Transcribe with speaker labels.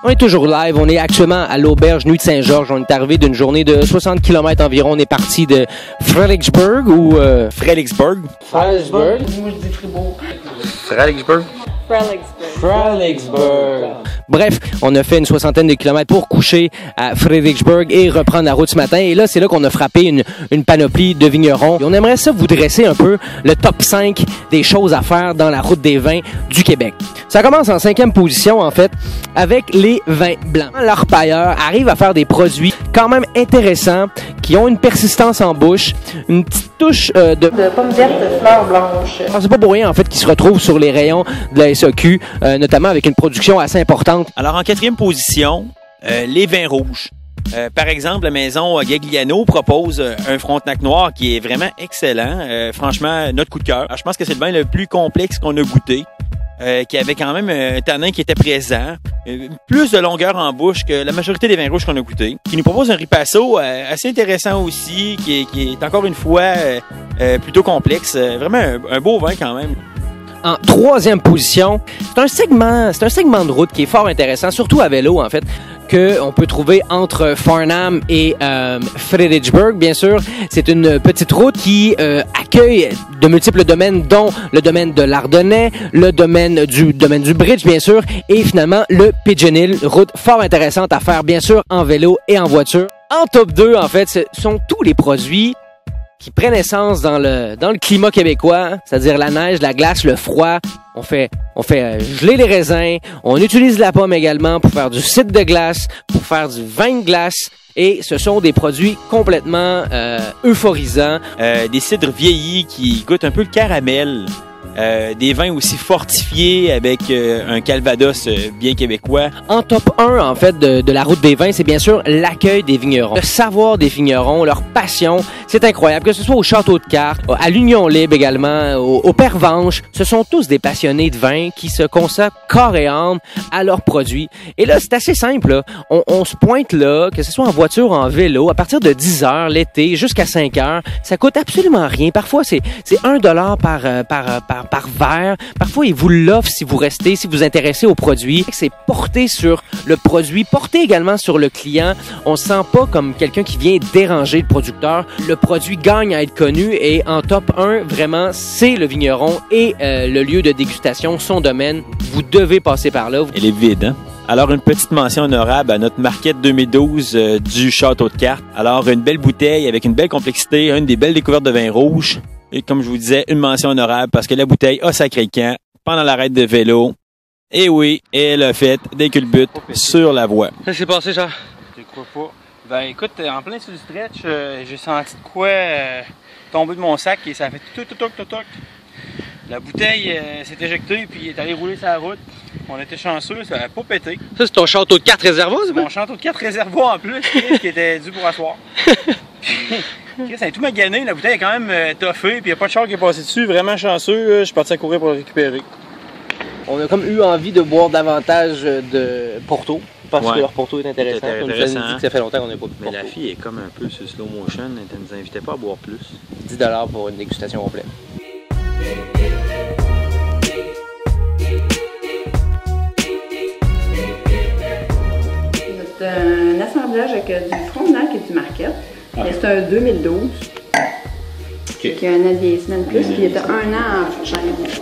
Speaker 1: On est toujours live, on est actuellement à l'auberge Nuit de Saint-Georges. On est arrivé d'une journée de 60 km environ. On est parti de Fredericksburg ou...
Speaker 2: Fredericksburg.
Speaker 1: Fredericksburg.
Speaker 3: Moi, je dis Fribourg.
Speaker 2: Fredericksburg.
Speaker 1: Bref, on a fait une soixantaine de kilomètres pour coucher à Fredericksburg et reprendre la route ce matin. Et là, c'est là qu'on a frappé une panoplie de vignerons. Et on aimerait ça vous dresser un peu le top 5 des choses à faire dans la route des vins du Québec. Ça commence en 5e position, en fait, avec les vins blancs. L'orpailleur arrive à faire des produits quand même intéressants, qui ont une persistance en bouche, une petite touche de
Speaker 3: pommes vertes, fleurs blanches.
Speaker 1: C'est pas pour rien, en fait, qu'ils se retrouvent sur les rayons de la SAQ, notamment avec une production assez importante.
Speaker 2: Alors, en 4e position, les vins rouges. Par exemple, la maison Gagliano propose un Frontenac noir qui est vraiment excellent. Franchement, notre coup de cœur. Alors, je pense que c'est le vin le plus complexe qu'on a goûté. Qui avait quand même un tanin qui était présent, plus de longueur en bouche que la majorité des vins rouges qu'on a goûtés, qui nous propose un ripasso assez intéressant aussi, qui est encore une fois plutôt complexe. Vraiment un beau vin quand même.
Speaker 1: En 3e position, c'est un segment de route qui est fort intéressant, surtout à vélo en fait, qu'on peut trouver entre Farnham et Fredericksburg, bien sûr. C'est une petite route qui accueille de multiples domaines, dont le domaine de l'Ardennais, le domaine du Bridge, bien sûr, et finalement le Pigeon Hill, route fort intéressante à faire, bien sûr, en vélo et en voiture. En top 2, en fait, ce sont tous les produits qui prennent essence dans le climat québécois, c'est-à-dire la neige, la glace, le froid. On fait geler les raisins, on utilise la pomme également pour faire du cidre de glace, pour faire du vin de glace. Et ce sont des produits complètement euphorisants.
Speaker 2: Des cidres vieillis qui goûtent un peu le caramel. Des vins aussi fortifiés avec un calvados bien québécois.
Speaker 1: En top 1, en fait, de la route des vins, c'est bien sûr l'accueil des vignerons. Le savoir des vignerons, leur passion, c'est incroyable. Que ce soit au Château de Cartes, à l'Union Libre également, au Pervenche, ce sont tous des passionnés de vin qui se consacrent corps et âme à leurs produits. Et là, c'est assez simple. Là. On se pointe là, que ce soit en voiture ou en vélo, à partir de 10 heures l'été jusqu'à 5 heures, ça coûte absolument rien. Parfois, c'est $1 par verre. Parfois, ils vous l'offrent si vous restez, si vous intéressez au produit. C'est porté sur le produit, porté également sur le client. On se sent pas comme quelqu'un qui vient déranger le producteur. Le produit gagne à être connu et en top 1, vraiment, c'est le vigneron et le lieu de dégustation, son domaine. Vous devez passer par là.
Speaker 2: Elle est vide, hein? Alors, une petite mention honorable à notre marquette 2012 du Château de Cartes. Alors, une belle bouteille avec une belle complexité, une des belles découvertes de vin rouge. Et comme je vous disais, une mention honorable parce que la bouteille a sacré camp pendant l'arrêt de vélo. Et oui, elle a fait des culbutes sur la voie.
Speaker 4: Ça s'est passé, genre?
Speaker 5: Je crois pas. Ben écoute, en plein sur le stretch, j'ai senti de quoi tomber de mon sac et ça a fait tout. La bouteille s'est éjectée puis est allée rouler sur la route. On était chanceux, ça n'a pas pété.
Speaker 4: Ça, c'est ton château de 4 réservoirs, c'est
Speaker 5: mon château de 4 réservoirs en plus, qui était dû pour asseoir. Ça a tout magané, la bouteille est quand même toffée, puis il n'y a pas de char qui est passé dessus, vraiment chanceux, je suis parti à courir pour le récupérer.
Speaker 1: On a comme eu envie de boire davantage de Porto, parce que leur Porto est intéressant. Comme tu nous dit que ça fait longtemps qu'on n'a pas bu de Porto.
Speaker 2: Mais la fille est comme un peu sur slow motion, elle ne nous invitait pas à boire plus.
Speaker 1: $10 pour une dégustation complète.
Speaker 3: C'est un assemblage avec du Frontenac et du Marquette. C'est un 2012. Qui a un vieillissement de plus, puis il était 1 an en chêne.